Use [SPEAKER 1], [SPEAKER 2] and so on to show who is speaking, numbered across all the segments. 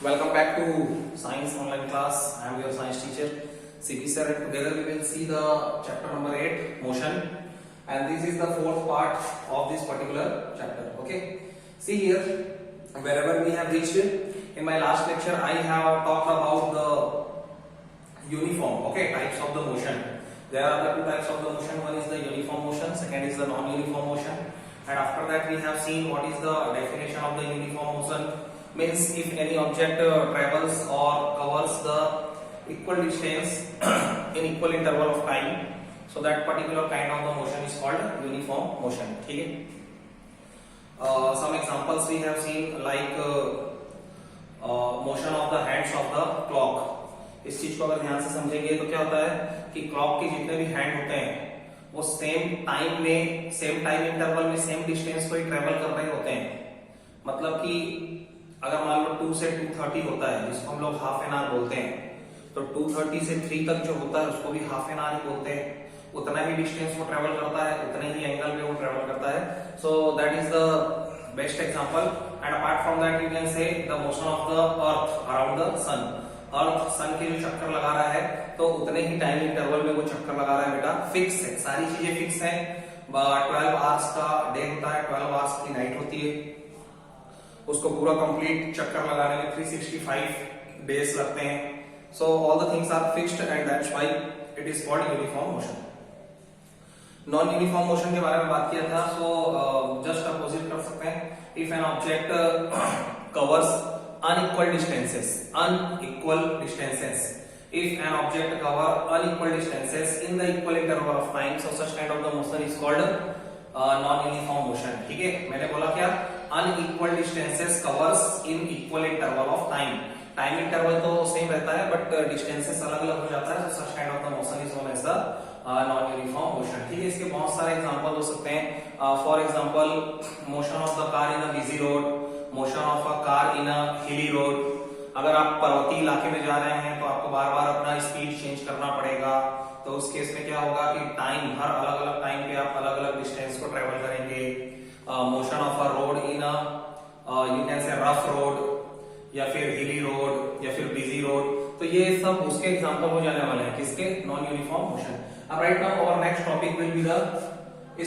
[SPEAKER 1] Welcome back to Science Online Class. I am your science teacher CP sir, and together we will see the chapter number 8, motion, and this is the fourth part of this particular chapter. Okay, see here, wherever we have reached. In my last lecture I have talked about the uniform, okay, types of the motion. There are the two types of the motion. One is the uniform motion, second is the non-uniform motion. And after that we have seen what is the definition of the uniform motion. Means if any object travels or covers the equal distance in equal interval of time, so that particular kind of the motion is called uniform motion. Okay. Some examples we have seen, like motion of the hands of the clock. इस चीज को अगर ध्यान से समझेंगे तो क्या होता है कि क्लॉक के जितने भी हैंड होते हैं वो सेम टाइम में, सेम टाइम इंटरवल में, सेम डिस्टेंस को ही ट्रेवल कर रहे होते हैं. मतलब कि अगर मान लो 2 से 2:30 होता है, जिसको हम लोग हाफ एन आवर बोलते हैं, तो 2:30 से 3 तक जो होता है उसको भी हाफ एन आवर ही बोलते हैं. उतना ही डिस्टेंस वो ट्रेवल करता है, उतने ही एंगल पे वो ट्रेवल करता है. So that is the best example. And apart from that you can say the motion of the earth around the sun. Earth sun के जो चक्कर लगा रहा है तो उतने ही टाइम इंटरवल में वो चक्कर लगा रहा है. बेटा फिक्स है, सारी चीजें फिक्स है. 12 आवर्स का डे होता है, 12 आवर्स की नाइट होती है. उसको पूरा कंप्लीट चक्कर लगाने में 365 डेज लगते हैं. So all the things are fixed and that's why it is called uniform motion. Non uniform motion के बारे में बात किया था. सो जस्ट अपोजिट कर सकते हैं. If an object covers unequal distances, if an object cover unequal distances in the equal interval of time, so such kind of the motion is called non-uniform motion. ठीक है, मैंने बोला क्या, unequal distances covers in equal interval of time. Time interval तो same रहता है but distances अलग अलग हो जाता है. so such kind of the motion is known as the non-uniform motion. ठीक है, इसके बहुत सारे एग्जांपल हो सकते हैं. For example motion of the car in a busy road, motion of a car in a hilly road. अगर आप पर्वतीय इलाके में जा रहे हैं तो आपको बार बार अपना स्पीड चेंज करना पड़ेगा. तो उस केस में क्या होगा कि टाइम, हर अलग अलग टाइम पे आप अलग अलग डिस्टेंस को ट्रेवल करेंगे. Motion of a road in a you can से रफ रोड, या फिर हिली रोड, या फिर बिजी रोड. तो ये सब उसके एग्जांपल हो जाने वाले हैं, किसके, नॉन यूनिफॉर्म मोशन. अब right now our next topic will be the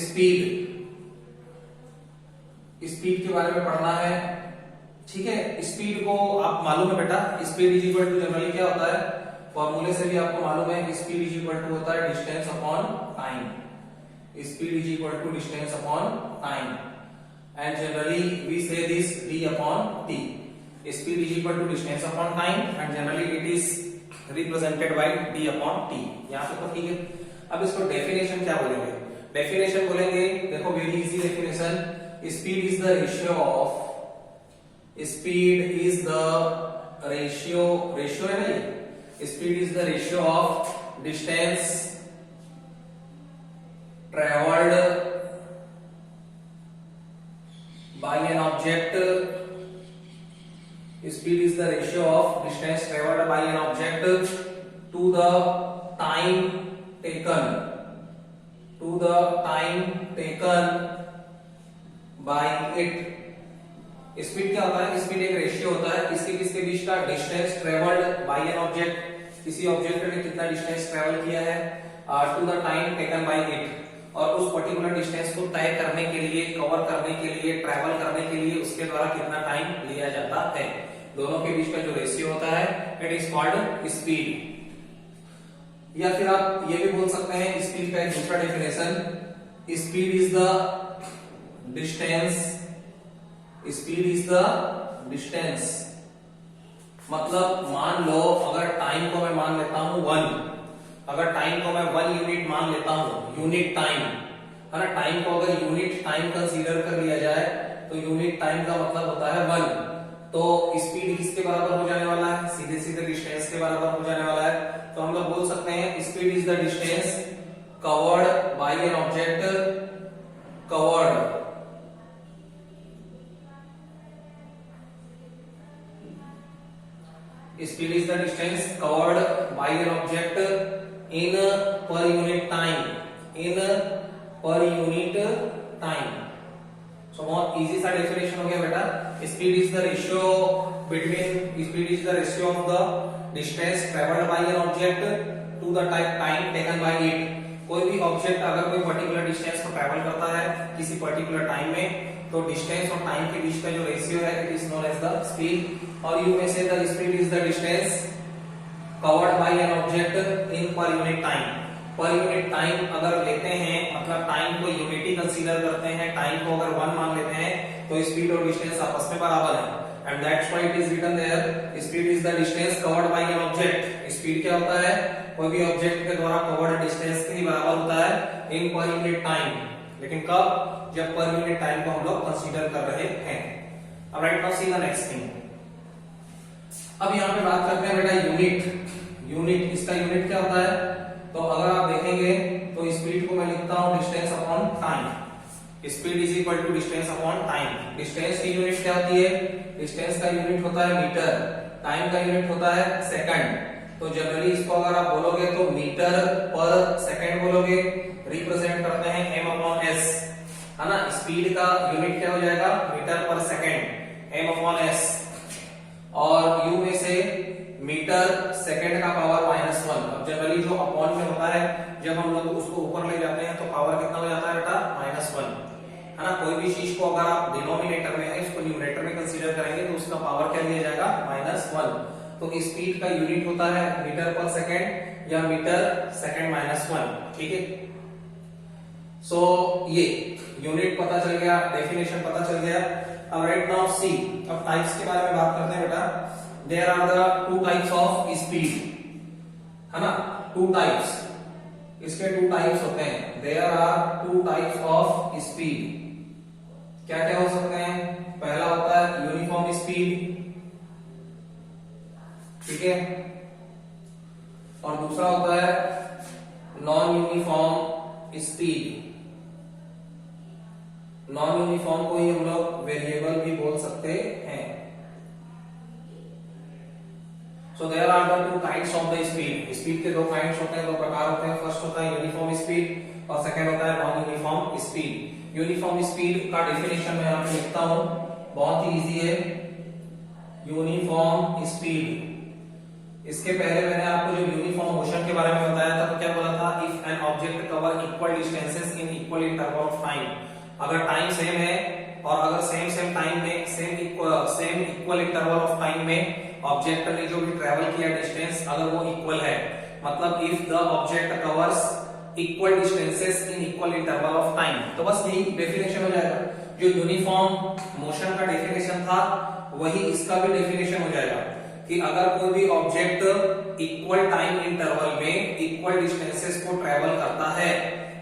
[SPEAKER 1] speed. Speed के बारे में पढ़ना है. ठीक है, स्पीड को आप मालूम है बेटा, speed is equal to generally क्या होता है, फॉर्मूले से भी आपको मालूम है कि स्पीड इज इक्वल टू होता है distance upon time. Speed is equal to distance upon time and generally we say this d upon t. Speed is equal to distance upon time and generally it is represented by d upon t. यहां पे तो ठीक है. अब इसको definition क्या बोलेंगे, definition बोलेंगे, देखो very easy definition. Speed is the ratio of, speed is the ratio, ratio है ना, speed is the ratio of distance travelled by an object. Speed is the ratio of distance travelled by an object to the time taken, to the time taken by it. Speed क्या होता है, speed एक ratio होता है किसके किसके बीच का, distance travelled by an object, किसी ऑब्जेक्ट ने कितना डिस्टेंस ट्रेवल किया है, to the time taken by it, और उस पर्टिकुलर डिस्टेंस को तय करने के लिए, कवर करने के लिए, ट्रेवल करने के लिए उसके द्वारा कितना टाइम लिया जाता है. दोनों के बीच का जो रेशियो होता है इट इज कॉल्ड स्पीड. या फिर आप ये भी बोल सकते हैं स्पीड का एक दूसरा definition, speed is the distance, speed is the distance. मतलब मान लो अगर टाइम को मैं मान लेता हूं 1, अगर टाइम को मैं 1 यूनिट मान लेता हूं, यूनिट टाइम है ना, टाइम को अगर यूनिट टाइम कंसीडर कर लिया जाए तो यूनिट टाइम का मतलब होता है 1. तो स्पीड किसके बराबर हो जाने वाला है, सीधे सीधे डिस्टेंस के बराबर हो जाने वाला है. तो हम लोग बोल सकते हैं speed is the distance covered by an object, covered speed is the distance covered by an object in per unit time, in per unit time. So so बहुत इजी सा डेफिनेशन हो गया बेटा। Speed is the ratio of the distance travelled by an object to the time taken by it. कोई भी object अगर कोई particular distance को ट्रेवल करता है किसी पर्टिकुलर टाइम में, तो डिस्टेंस और टाइम के बीच का जो रेशियो है it is known as the speed. और you may say the speed is the distance covered by an object in per unit time. Per unit time अगर लेते हैं, मतलब टाइम को यूनिटी कंसीडर करते हैं, टाइम को अगर 1 मान लेते हैं, तो स्पीड और डिस्टेंस आपस में बराबर है। And that's why it is written there speed is the distance covered by an object. Speed क्या होता है? कोई भी ऑब्जेक्ट के द्वारा कवर्ड डिस्टेंस के ही बराबर होता है इन पर यूनिट टाइम। लेकिन कब? जब पर यूनिट टाइम को हम लोग कंसीडर कर रहे हैं। अब right now see the next thing. अब यहाँ पे बात करते हैं बेटा यूनिट। इसका यूनिट क्या होता है? तो अगर आप देखेंगे तो स्पीड को मैं लिखता हूं distance upon time. Speed is equal to distance upon time. Distance की यूनिट क्या होती है? डिस्टेंस का यूनिट होता है मीटर, टाइम का यूनिट होता है सेकंड। तो जनरली इसको अगर आप बोलोगे तो मीटर पर सेकंड बोलोगे, रिप्रेजेंट करते हैं m अपॉन s, है ना। स्पीड का यूनिट क्या हो जाएगा? Metre per second, m upon s। और u में से मीटर सेकंड का पावर -1। अब जनरली जो अपॉन में होता है, जब हम लोग उसको ऊपर ले जाते हैं तो पावर कितना हो जाता है बेटा? -1, है ना। कोई भी चीज को अगर आप डिनोमिनेटर में है, इसको न्यूमरेटर में कंसीडर करेंगे तो उसका पावर क्या दिया जाएगा? -1। तो स्पीड का यूनिट होता है मीटर पर सेकंड या मीटर सेकंड -1, ठीक है। सो ये यूनिट पता चल गया, डेफिनेशन पता चल गया। अब राइट नाउ सी, अब टाइप्स के बारे में बात करते हैं बेटा। There are the 2 types of speed, है ना। 2 टाइप्स, इसके 2 टाइप्स होते हैं। There are 2 types of speed. क्या क्या हो सकते हैं? पहला होता है यूनिफॉर्म स्पीड, ठीक है। और दूसरा होता है non uniform speed. Non uniform को ही हम लोग वेरिएबल भी बोल सकते हैं। So there are the 2 kinds of the speed. Speed के 2 काइंड्स होते हैं, 2 प्रकार होते हैं। फर्स्ट होता है यूनिफॉर्म स्पीड और सेकंड होता है non uniform speed. Uniform speed का डेफिनेशन मैं यहां पे लिखता हूं, बहुत ही इजी है। यूनिफॉर्म स्पीड, इसके पहले मैंने आपको जो यूनिफॉर्म मोशन के बारे में बताया था तो क्या बोला था? If an object cover equal distances in equal interval of time. अगर टाइम सेम है और अगर सेम टाइम में same equal interval of time में ऑब्जेक्ट ने जो भी ट्रेवल किया डिस्टेंस अगर वो इक्वल है, मतलब if the object covers equal distances in equal interval of time, तो बस यही डेफिनेशन हो जाएगा। जो यूनिफॉर्म मोशन का डेफिनेशन था वही इसका भी डेफिनेशन हो जाएगा कि अगर कोई भी ऑब्जेक्ट इक्वल टाइम इंटरवल में इक्वल डिस्टेंसेस को ट्रेवल करता है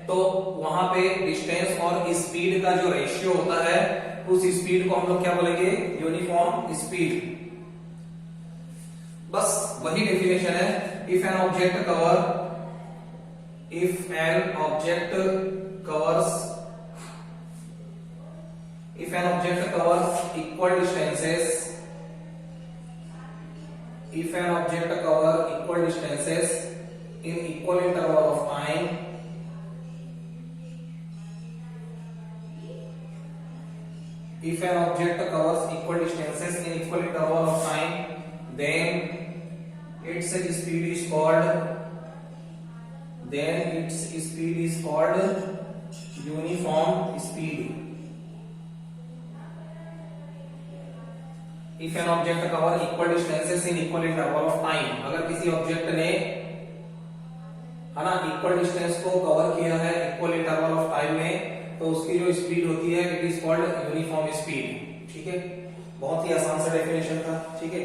[SPEAKER 1] तो वहां पे डिस्टेंस और स्पीड का जो रेशियो होता है उस स्पीड को हम लोग क्या बोलेंगे? Uniform speed. बस वही डेफिनेशन है। If an object covers equal distances in equal interval of time, if an object covers equal distances in equal interval of time, then its speed is called uniform speed. If an object cover equal distances in equal interval of time, अगर किसी object ने, है ना, equal distance को cover किया है equal interval of time में, तो उसकी जो स्पीड होती है it is called uniform speed, ठीक है। बहुत ही आसान सा डेफिनेशन था, ठीक है।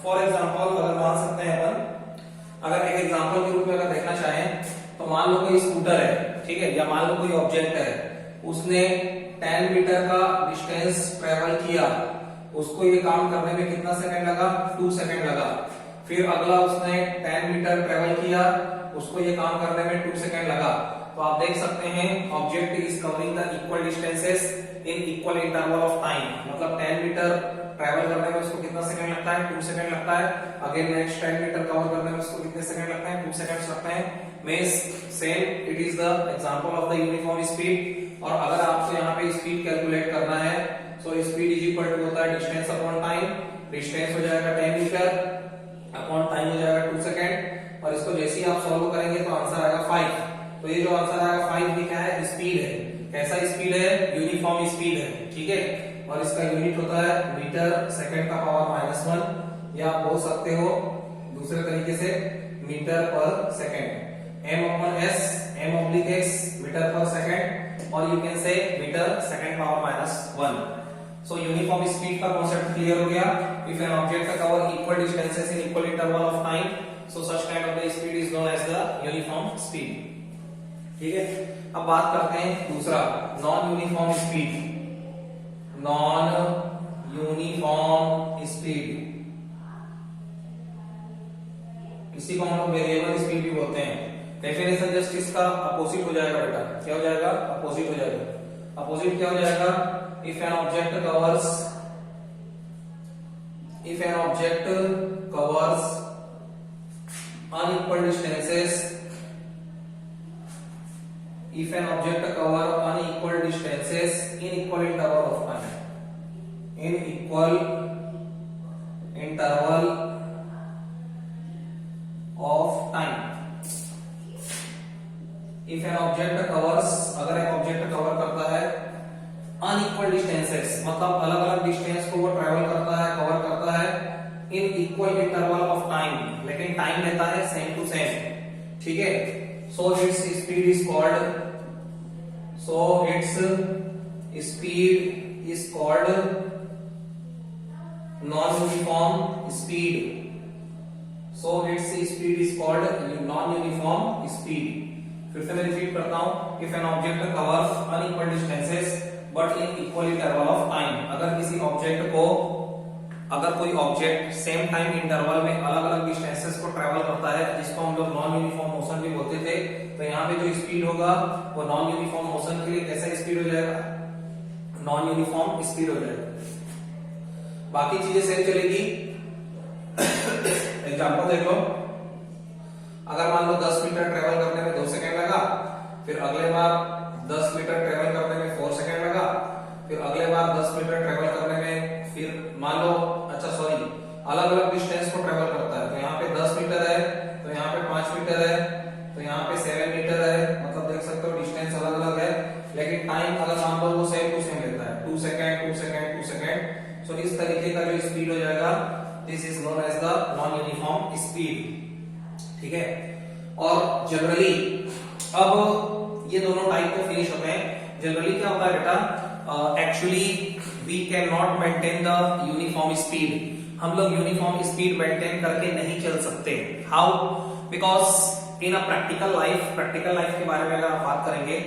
[SPEAKER 1] फॉर एग्जांपल अगर मान सकते हैं अपन, अगर एक एग्जांपल के रूप में अगर देखना चाहें तो मान लो कोई स्कूटर है, ठीक है, या मान लो कोई ऑब्जेक्ट है, उसने 10 मीटर का डिस्टेंस ट्रेवल किया, उसको ये काम करने में कितना सेकंड लगा? 2 सेकंड लगा। फिर अगला उसने 10 मीटर ट्रेवल किया, उसको ये काम करने में 2 सेकंड लगा। तो आप देख सकते हैं object is covering the equal distances in equal interval of time, मतलब 10 मीटर ट्रेवल करने में उसको कितना सेकंड लगता है? 2 सेकंड लगता है। अगेन नेक्स्ट 10 मीटर कवर करने में उसको कितने सेकंड लगते हैं? 2 सेकंड्स लगते हैं। Means same it is the example of the uniform speed. और अगर आपको यहाँ पे स्पीड कैलकुलेट करना है, so speed is equal to होता है डिस्टेंस अपॉन टाइम। डिस्टेंस हो जाएगा 10 मीटर अपॉन टाइम हो जाएगा 2 सेकेंड, और इसको जैसे ही आप सॉल्व करेंगे तो आंसर आएगा 5। तो ये जो आंसर आएगा 5 ये क्या है, स्पीड है। कैसा स्पीड है, यूनिफॉर्म स्पीड है, ठीक है। और इसका यूनिट होता है मीटर सेकंड का पावर -1, या आप बोल सकते हो दूसरे तरीके से metre per second. m upon s, m oblique x metre per second, और you can say metre second power -1। So uniform speed का कॉन्सेप्ट क्लियर हो गया। If an object cover equal distances in equal interval of time, so such kind of the speed is known as the uniform speed, ठीक है। अब बात करते हैं दूसरा, non uniform speed. Non uniform speed, इसी को हम लोग वेरिएबल स्पीड भी बोलते हैं। डेफिनेशन जस्ट इसका अपोजिट हो जाएगा बेटा। क्या हो जाएगा, अपोजिट हो जाएगा। अपोजिट क्या हो जाएगा, if an object covers unequal distances, if an object cover unequal distances in equal interval of time, in equal interval of time, if an object covers, अगर एक ऑब्जेक्ट कवर करता है अनइक्वल डिस्टेंसेस, मतलब अलग अलग डिस्टेंस को वो travel करता है, कवर करता है इन इक्वल इंटरवल ऑफ टाइम, लेकिन टाइम लेता है सेम टू सेम, ठीक है। So its speed is called non uniform speed. So its speed is called non uniform speed. फिर से मैं रिपीट करता हूं, if an object covers unequal distances but in equal interval of time, अगर किसी object को, अगर कोई ऑब्जेक्ट सेम टाइम इंटरवल में अलग अलग डिस्टेंसेस को ट्रेवल करता है, जिसको हम लोग नॉन यूनिफॉर्म मोशन भी बोलते थे, तो यहाँ पे जो स्पीड होगा वो नॉन यूनिफॉर्म मोशन के लिए कैसा स्पीड हो जाएगा, नॉन यूनिफॉर्म स्पीड हो जाएगा। बाकी चीजें सेम चलेगी। एग्जांपल देख लो, अगर मान लो 10 मीटर ट्रेवल करने में 2 सेकंड लगा, फिर अगले बार 10 मीटर ट्रेवल करने में 4 सेकंड लगा, फिर अगले बार 10 मीटर ट्रेवल करने में, फिर मान लो अलग अलग डिस्टेंस को ट्रेवल करता है, तो यहाँ पे 10 मीटर है, तो यहाँ पे 5 मीटर है, तो यहाँ पे 7 मीटर है, मतलब देख सकते हो डिस्टेंस अलग अलग है, लेकिन टाइम अगर मान लो वो सेम टू सेम लेता है, 2 सेकंड 2 सेकंड 2 सेकंड। सो इस तरीके का जो स्पीड हो जाएगा, this is known as the non uniform speed, ठीक है। और जनरली अब ये दोनों टाइप को फिनिश होते हैं। जनरली क्या होता है बेटा, actually we can not maintain the uniform speed, हम लोग यूनिफॉर्म स्पीड मेंटेन करके नहीं चल सकते। How, because in a practical life के बारे में अगर आप बात करेंगे,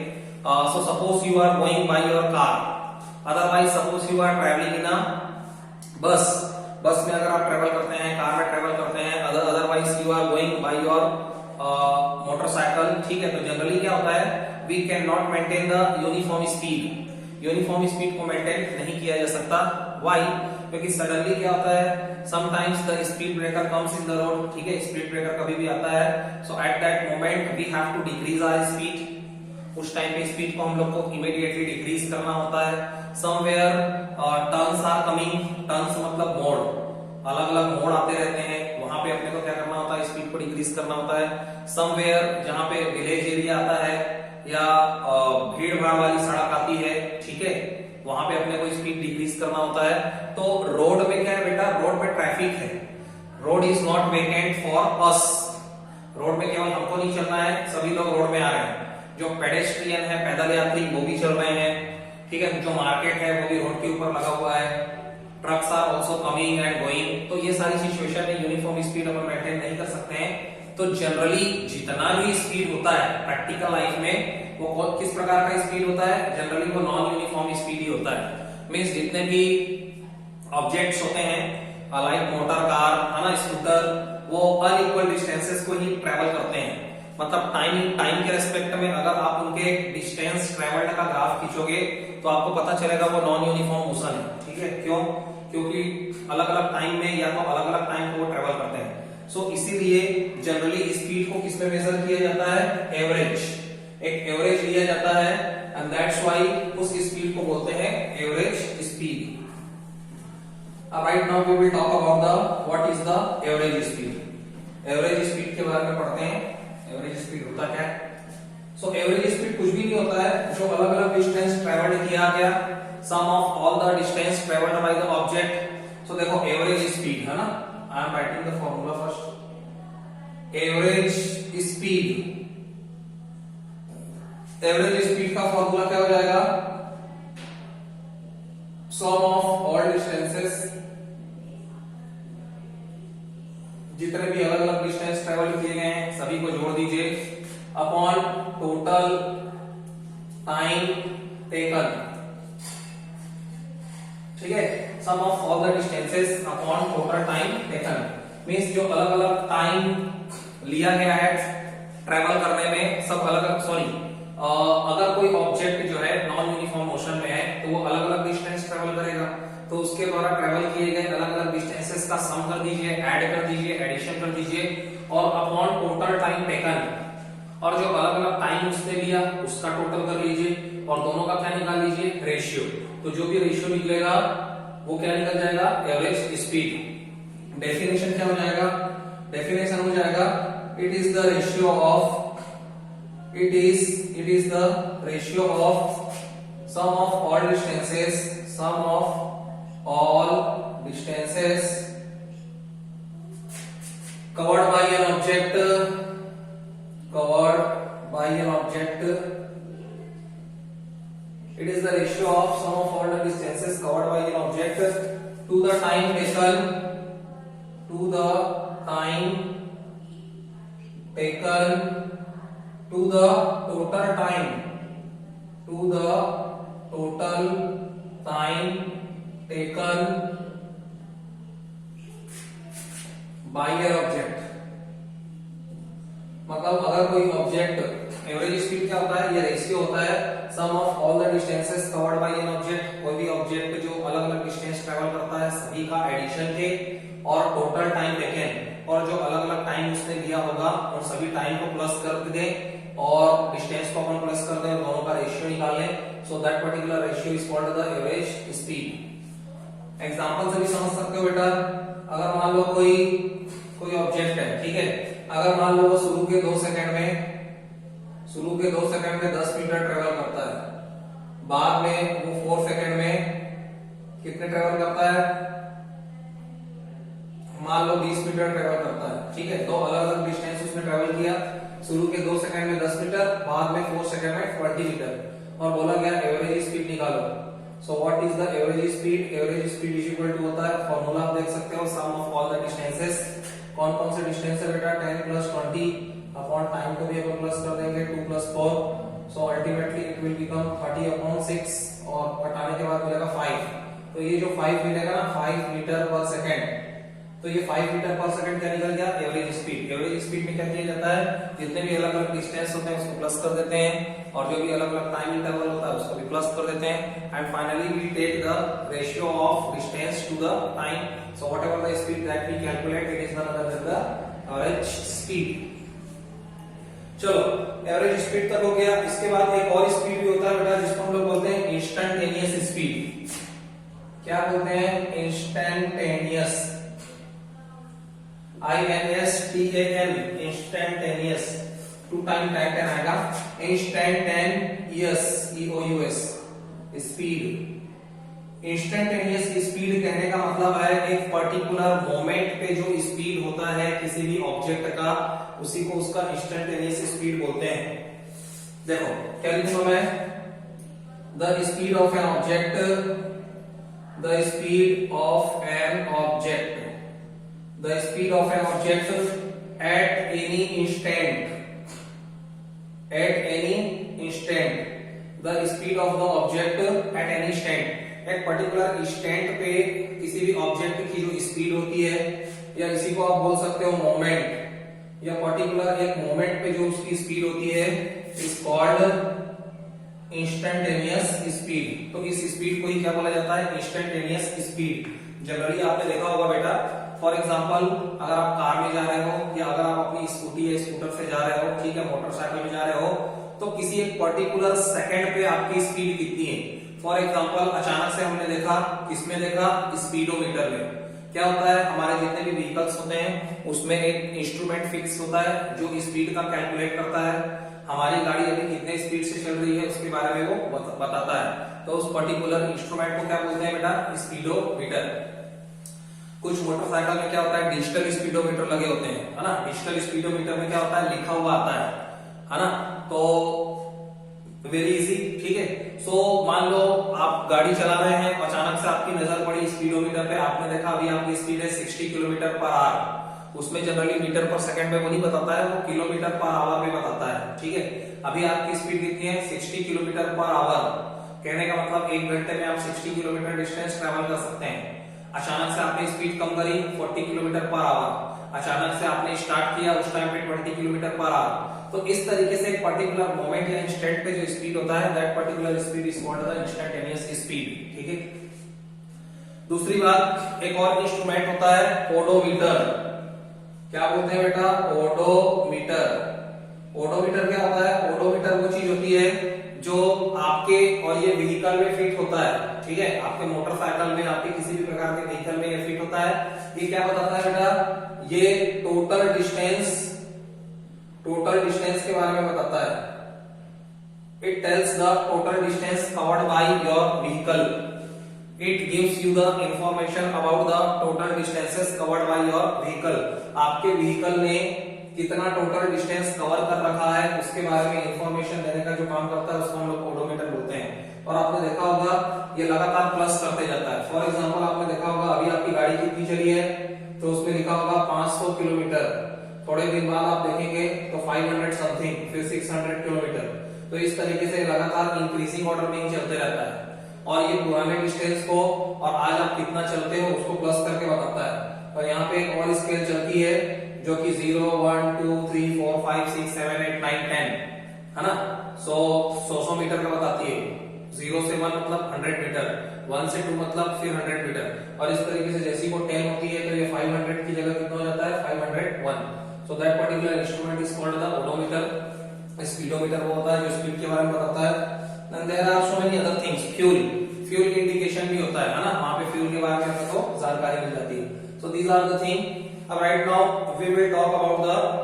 [SPEAKER 1] so suppose you are going by your car, otherwise suppose you are travelling in a bus में अगर आप ट्रेवल करते हैं, कार में ट्रेवल करते हैं, otherwise you are going by your motorcycle, ठीक है। तो जनरली क्या होता है, we can not maintain the uniform speed, uniform speed को मेंटेन नहीं किया जा सकता। व्हाई, क्योंकि सडनली क्या होता है, sometimes the speed breaker comes in the road, ठीक है, स्पीड ब्रेकर कभी भी आता है, so at that moment we have to decrease our speed, उस टाइम पे स्पीड को हम लोग को इमीडिएटली डिक्रीज करना होता है। Somewhere turns are coming, turns मतलब मोड़, अलग अलग मोड़ आते रहते हैं, वहां पे अपने को क्या करना होता है, स्पीड को डिक्रीज करना होता है। समवेयर जहां पे विलेज एरिया आता है या भीड़ भाड़ वाली सड़क आती है, ठीक है, वहां पे अपने को स्पीड डिक्रीज करना होता है। तो रोड पे क्या है बेटा, रोड पे ट्रैफिक है, road is not vacant for us, road में केवल हमको नहीं चलना है, सभी लोग रोड में आ रहे हैं, जो पेडेस्ट्रियन है, पैदल यात्री, वो भी चल रहे हैं, ठीक है, जो मार्केट है वो भी रोड के ऊपर लगा हुआ है, trucks are also coming and going. तो ये सारी सिचुएशन में यूनिफॉर्म स्पीड अपन मेंटेन नहीं कर सकते हैं। तो जनरली जितना भी स्पीड होता है प्रैक्टिकल लाइफ में, वो किस प्रकार का स्पीड होता है, जनरली वो नॉन यूनिफॉर्म स्पीड ही होता है। मींस जितने भी ऑब्जेक्ट्स होते हैं, लाइक मोटर कार है ना, स्कूटर, वो अनइक्वल डिस्टेंसेस को ही ट्रेवल करते हैं, मतलब टाइम के रेस्पेक्ट में अगर आप उनके डिस्टेंस ट्रेवल्ड का ग्राफ खींचोगे तो आपको पता चलेगा वो नॉन यूनिफॉर्म मोशन है, ठीक है। क्यों, क्योंकि अलग अलग टाइम में या तो अलग अलग टाइम को वो ट्रेवल करते हैं। सो इसीलिए जनरली स्पीड को किस में मेजर किया जाता है, एवरेज, एक एवरेज लिया जाता है, एंड दैट्स व्हाई उस स्पीड को बोलते हैं average speed. Right now we will talk about the what is the average speed. Average speed के बारे में पढ़ते हैं। एवरेज स्पीड होता क्या है? सो एवरेज स्पीड कुछ भी नहीं होता है, जो अलग अलग डिस्टेंस ट्रेवल्ड किया गया, sum of all the distance travelled by the object. So देखो एवरेज स्पीड है ना, I am writing the formula first. Average speed, average speed का फॉर्मूला क्या हो जाएगा? सम ऑफ ऑल डिस्टेंसेस, जितने भी अलग अलग डिस्टेंस ट्रेवल किए गए हैं सभी को जोड़ दीजिए, अपॉन टोटल टाइम टेकन। ठीक है, sum of all the distances upon total time taken means जो अलग अलग टाइम लिया गया है ट्रेवल करने में, सब अलग अलग, सॉरी अगर कोई ऑब्जेक्ट जो है नॉन यूनिफॉर्म मोशन में है तो वो अलग अलग डिस्टेंस ट्रेवल करेगा, तो उसके द्वारा ट्रेवल किए गए अलग अलग डिस्टेंसेस का सम कर दीजिए, ऐड कर दीजिए, एडिशन कर दीजिए, और अपॉन टोटल टाइम टेकन, और जो अलग अलग टाइम उसने लिया उसका टोटल कर लीजिए, और दोनों का क्या निकाल लीजिए? रेशियो। तो जो भी रेशियो निकलेगा वो क्या निकल जाएगा? Average speed. डेफिनेशन क्या हो जाएगा? डेफिनेशन हो जाएगा it is the ratio of, it is the ratio of sum of all distances, sum of all distances covered by an object, covered by an object. It is the ratio of sum of all the distances covered by an object to the time taken, to the time taken, to the total time, to the total time taken by an object। मतलब अगर कोई object, average speed क्या होता है? ये ratio होता है sum of all the distances covered by an object. कोई भी ऑब्जेक्ट जो अलग अलग डिस्टेंस ट्रेवल करता है सभी का एडिशन के, और टोटल टाइम टेकन, और जो अलग अलग टाइम उसने लिया होगा उन सभी टाइम को प्लस कर दें और डिस्टेंस को अपन प्लस कर दें और दोनों का रेशियो निकाल लें। So that particular ratio is called the average speed. Example से भी समझ सकते हो बेटा। अगर मान लो कोई ऑब्जेक्ट है, ठीक है, अगर मान लो वो शुरू के 2 सेकंड में 10 मीटर ट्रेवल करता है, बाद में वो 4 सेकंड में कितने ट्रेवल करता है? मान लो 20 मीटर ट्रेवल करता है। ठीक है, दो अलग अलग डिस्टेंस उसने ट्रेवल किया, शुरू के 2 सेकंड में 10 मीटर, बाद में 4 सेकंड में 20 मीटर, और बोला गया एवरेज स्पीड निकालो। So what is the average speed? Average speed is equal to होता है, फॉर्मूला आप देख सकते हो, sum of all the distances. कौन कौन से डिस्टेंस है बेटा? 10 प्लस 20 अपॉन टाइम को भी अपन प्लस कर देंगे 2 plus 4, so ultimately it will become 30 upon 6, और घटाने के बाद मिलेगा 5। तो ये जो 5 मिलेगा ना, 5 मीटर पर सेकंड, तो ये 5 मीटर पर सेकंड क्या निकल गया? Average speed. एवरेज स्पीड में क्या किया जाता है? जितने भी अलग अलग डिस्टेंस होते हैं उसको प्लस कर देते हैं, और जो भी अलग अलग टाइम इंटरवल होता है उसको भी प्लस कर देते हैं, and finally we take the ratio of distance to the time. So whatever the speed that we calculate, it is none other than the average speed. चलो, एवरेज स्पीड तक हो गया। इसके बाद एक और स्पीड भी होता है बेटा, जिसको हम लोग बोलते हैं इंस्टेंटेनियस स्पीड। क्या बोलते हैं? Instantaneous, INSTAN, instantaneous, 2 time ten आएगा, instantaneous, EOUS speed. Instantaneous speed कहने का मतलब है एक पर्टिकुलर मोमेंट पे जो स्पीड होता है किसी भी ऑब्जेक्ट का, उसी को उसका इंस्टेंटेनियस स्पीड बोलते हैं। देखो क्या लिखूंगा मैं? The speed of an object, the speed of an object, the speed of an object at any instant, at any instant, the speed of the object at any instant, एक particular instant पे किसी भी object की जो speed होती है, या इसी को आप बोल सकते हो मोमेंट, या पर्टिकुलर एक मोमेंट पे जो उसकी स्पीड होती है, इज कॉल्ड इंस्टेंटेनियस स्पीड। तो इस स्पीड को ही क्या बोला जाता है? Instantaneous speed. जनरली आपने देखा होगा बेटा, फॉर एग्जाम्पल अगर आप कार में जा रहे हो, या अगर आप अपनी स्कूटी या स्कूटर से जा रहे हो, ठीक है, मोटरसाइकिल में जा रहे हो, तो किसी एक पर्टिकुलर सेकंड पे आपकी स्पीड कितनी है। फॉर एग्जांपल अचानक से हमने देखा, किसमें देखा, स्पीडोमीटर में। क्या होता है, हमारे जितने भी व्हीकल्स होते हैं उसमें एक इंस्ट्रूमेंट फिक्स होता है जो स्पीड का कैलकुलेट करता है। हमारी गाड़ी अभी कितने स्पीड से चल रही है उसके बारे में वो बताता है। तो उस पर्टिकुलर इंस्ट्रूमेंट को क्या बोलते हैं बेटा, स्पीडोमीटर। कुछ मोटरसाइकिल में क्या होता है, डिजिटल स्पीडोमीटर लगे होते हैं, है ना। डिजिटल स्पीडोमीटर में क्या होता है, लिखा हुआ आता है ना। तो वेरी इजी, ठीक है। सो मान लो आप गाड़ी चला रहे हैं, अचानक से आपकी नजर पड़ी स्पीडोमीटर पे, आपने देखा अभी आपकी स्पीड है 60 किलोमीटर पर आवर। उसमें जनरली मीटर पर सेकंड में वो नहीं बताता है, वो किलोमीटर पर आवर में बताता है, ठीक है। अभी आपकी स्पीड कितनी है, 60 किलोमीटर पर आवर। कहने का मतलब 1 घंटे में आप 60 किलोमीटर डिस्टेंस ट्रेवल कर सकते हैं। अचानक से आपने स्पीड कम करी 40 किलोमीटर पर आवर, अचानक से आपने स्टार्ट किया उस टाइम पे 20 किलोमीटर पर आवर। तो इस तरीके से एक पर्टिकुलर मोमेंट या इंस्टेंट पे जो स्पीड होता है, that particular speed is called the instantaneous speed, ठीक है। दूसरी बात, एक और इंस्ट्रूमेंट होता है ओडोमीटर। क्या बोलते हैं बेटा, ओडोमीटर। ओडोमीटर क्या होता है, ओडोमीटर वो चीज होती है जो आपके और ये व्हीकल में फिट होता है, ठीक है। आपके मोटरसाइकिल में, आपके किसी भी प्रकार के व्हीकल में ये फिट होता है। ये क्या बताता है बेटा, ये टोटल डिस्टेंस के बारे में बताता है। It tells the total distance covered by your vehicle. It gives you the information about the total distances covered by your vehicle. आपके व्हीकल ने कितना टोटल डिस्टेंस कवर कर रखा है उसके बारे में इंफॉर्मेशन देने का जो काम करता है उसको हम लोग ओडोमीटर बोलते हैं। और आपने देखा होगा ये लगातार प्लस करते जाता है। फॉर एग्जांपल आपने देखा होगा अभी आपकी गाड़ी कितनी चली है, तो उसमें लिखा होगा 500 किलोमीटर। थोड़े दिन बाद आप देखेंगे तो 500 समथिंग, फिर 600 किलोमीटर। तो इस तरीके से लगातार इंक्रीजिंग ऑर्डर में चलते रहता है। और ये पुराने डिस्टेंस को और आज आप कितना चलते हो उसको प्लस करके बताता है। और यहाँ पे एक और स्केल चलती है जो कि 0, 1, 2, 3, 4, 5, 6, 7, 8, 9, 10 है ना। 100 मीटर का बताती है। 0 से 1 मतलब 100 मीटर, 1 से 2 मतलब फिर 100 मीटर। और इस तरीके से जैसी वो 10 होती है तो ये 500 की जगह कितना हो जाता है, 501। So that particular instrument is called the odometer. Speedometer वो होता है जो स्पीड के बारे में बताता है। And there are so many other things. Fuel indication भी होता है ना, वहां पे फ्यूल के बारे में आपको जानकारी मिल जाती है। So these are the thing. अब right now we will talk about the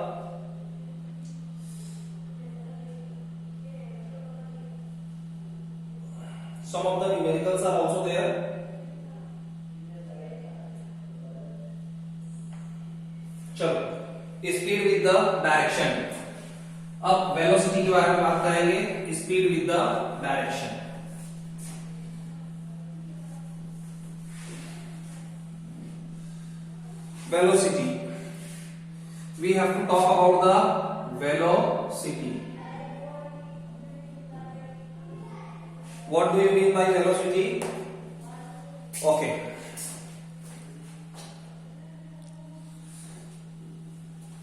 [SPEAKER 1] some of the numericals are also there. चलो, स्पीड विद द डायरेक्शन। अब वेलोसिटी के बारे में बात करेंगे, speed with the direction. Velocity. We have to talk about the velocity. What do you mean by velocity? Okay.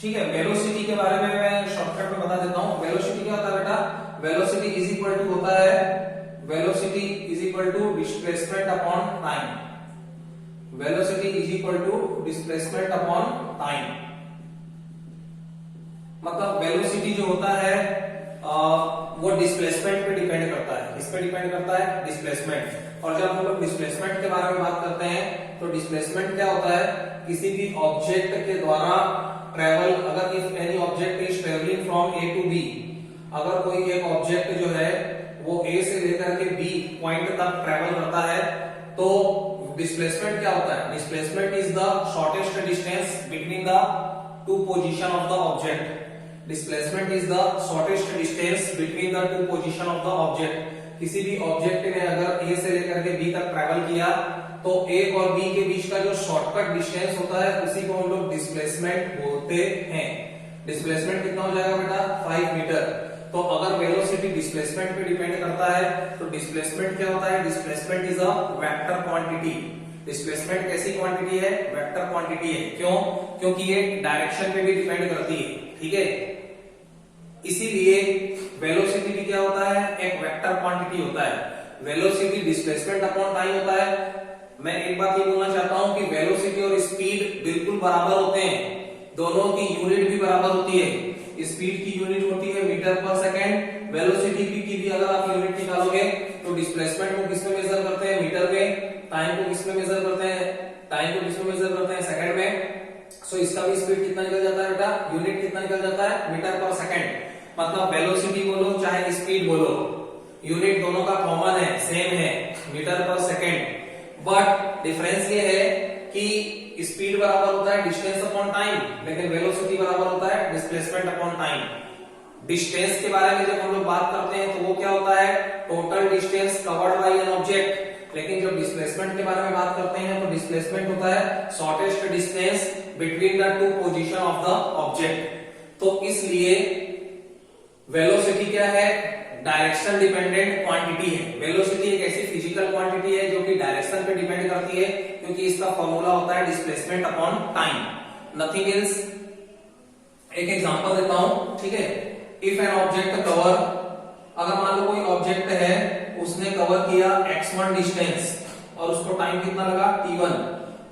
[SPEAKER 1] ठीक है, velocity के बारे में मैं शॉर्टकट में बता देता हूं। वेलोसिटी क्या होता है बेटा, वेलोसिटी इज इक्वल टू होता है, velocity is equal to displacement upon time. Velocity is equal to displacement upon time. मतलब वेलोसिटी जो होता है वो डिस्प्लेसमेंट पे डिपेंड करता है। किस पे डिपेंड करता है, डिस्प्लेसमेंट। और जब हम लोग डिस्प्लेसमेंट के बारे में बात करते हैं तो डिस्प्लेसमेंट क्या होता है, किसी भी ऑब्जेक्ट के द्वारा ट्रेवल, अगर if any object is travelling from A to B, अगर कोई एक ऑब्जेक्ट जो है वो ए से लेकर के बी पॉइंट तक ट्रेवल करता है तो डिस्प्लेसमेंट क्या होता है, displacement is the shortest distance between the two position of the object. Displacement is the shortest distance between the two position of the object. किसी भी ऑब्जेक्ट ने अगर ए से लेकर के बी तक ट्रेवल किया तो ए और बी के बीच का जो शॉर्टकट डिस्टेंस होता है उसी को हम लोग डिस्प्लेसमेंट बोलते हैं। डिस्प्लेसमेंट कितना हो जाएगा बेटा, 5 मीटर। तो अगर वेलोसिटी डिस्प्लेसमेंट पे डिपेंड करता है तो डिस्प्लेसमेंट क्या होता है, displacement is a vector quantity. Displacement कैसी क्वांटिटी है, वेक्टर क्वांटिटी है। क्यों, क्योंकि ये डायरेक्शन पे भी डिपेंड करती है, ठीक है। इसीलिए वेलोसिटी भी क्या होता है, एक वेक्टर क्वांटिटी होता है। वेलोसिटी डिस्प्लेसमेंट अपॉन टाइम होता है। मैं एक बात ये बोलना चाहता हूं कि वेलोसिटी और स्पीड बिल्कुल बराबर होते हैं, दोनों की यूनिट भी बराबर होती है। स्पीड की यूनिट होती है मीटर पर सेकेंड वेलोसिटी की भी अगर आप यूनिट निकालोगे तो डिस्प्लेसमेंट को किसमें मेजर करते हैं, मीटर में, टाइम को किसमें मेजर करते हैं, टाइम को किसमें मेजर करते हैं, सेकंड में। सो इसका भी स्पीड कितना निकल जाता है बेटा, यूनिट कितना निकल जाता है, मीटर पर सेकंड। मतलब वेलोसिटी बोलो चाहे स्पीड बोलो, यूनिट दोनों का कॉमन है, सेम है, metre per second. But difference ये है कि स्पीड बराबर होता है डिस्टेंस अपॉन टाइम, लेकिन वेलोसिटी बराबर होता है डिस्प्लेसमेंट अपॉन टाइम। डिस्टेंस के बारे में जब हम लोग बात करते हैं तो वो क्या होता है, total distance covered by an object. लेकिन जब डिस्प्लेसमेंट के बारे में बात करते हैं तो डिस्प्लेसमेंट होता है shortest distance between the two position of the object. तो इसलिए वेलोसिटी क्या है, डायरेक्शन डिपेंडेंट क्वांटिटी है। वेलोसिटी एक ऐसी फिजिकल क्वांटिटी है जो कि डायरेक्शन पे डिपेंड करती है, क्योंकि इसका फॉर्मूला होता है displacement upon time, nothing else. एक एग्जांपल देता हूं, ठीक है। इफ एन ऑब्जेक्ट कवर, अगर मान लो कोई ऑब्जेक्ट है उसने कवर किया x1 डिस्टेंस और उसको टाइम कितना लगा t1,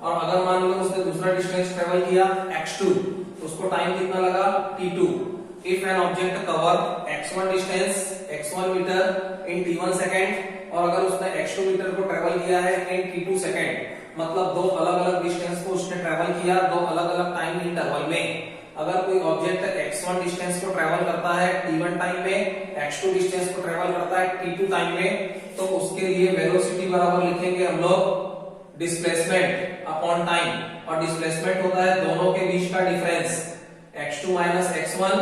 [SPEAKER 1] और अगर मान लो उसने दूसरा डिस्टेंस ट्रेवल किया x2 तो उसको टाइम कितना लगा t2। If an object cover x1 distance x1 metre in t1 second और अगर उसने x2 मीटर को ट्रेवल किया है in t2 सेकेंड, मतलब दो अलग अलग डिस्टेंस को उसने ट्रेवल किया दो अलग अलग टाइम इंटरवल में। अगर कोई ऑब्जेक्ट x1 डिस्टेंस को ट्रेवल करता है t1 टाइम में, x2 डिस्टेंस को ट्रेवल करता है t2 टाइम में, तो उसके लिए वेलोसिटी बराबर लिखेंगे हम लोग डिस्प्लेसमेंट अपॉन टाइम, और डिस्प्लेसमेंट होता है दोनों के बीच का difference x2 minus x1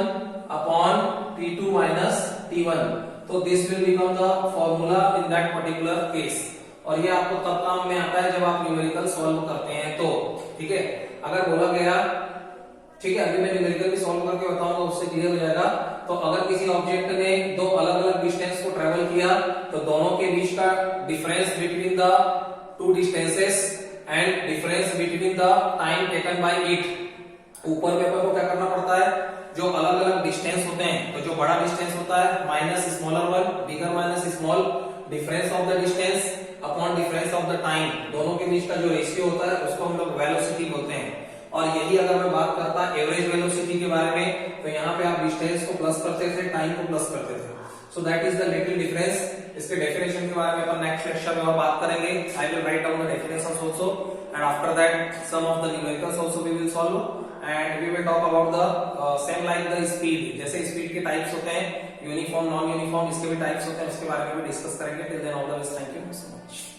[SPEAKER 1] upon t2 minus t1। तो this will become the formula in that particular case. और ये आपको तब काम में आता है जब आप न्यूमेरिकल सॉल्व करते हैं तो, ठीक है। अगर बोला गया, ठीक है, अभी मैं न्यूमेरिकल भी सॉल्व करके बताऊंगा, उससे क्लियर हो जाएगा। तो अगर किसी ऑब्जेक्ट ने दो अलग अलग डिस्टेंस को ट्रेवल किया तो दोनों के बीच का difference between the two distances and difference between the time taken by it, ऊपर पेपर को क्या करना पड़ता है, जो अलग अलग डिस्टेंस होते हैं, तो जो बड़ा डिस्टेंस होता है minus smaller one, bigger minus small, difference of the distance upon difference of the time, दोनों के बीच का जो रेशियो होता है उसको हम लोग वेलोसिटी बोलते हैं। और यही अगर मैं बात करता एवरेज वेलोसिटी के बारे में, तो यहाँ पे आप डिस्टेंस को प्लस करते थे, टाइम को प्लस करते थे। सो that is the little difference. इसके डेफिनेशन के बारे में अपन नेक्स्ट लेक्चर में और बात करेंगे। I will write down the definitions also and after that some of the numericals also we will solve and we will talk about the same like the speed. जैसे speed के types होते हैं, uniform, non uniform, इसके भी types होते हैं, उसके बारे में भी डिस्कस करेंगे। Till then all the best, thank you so much.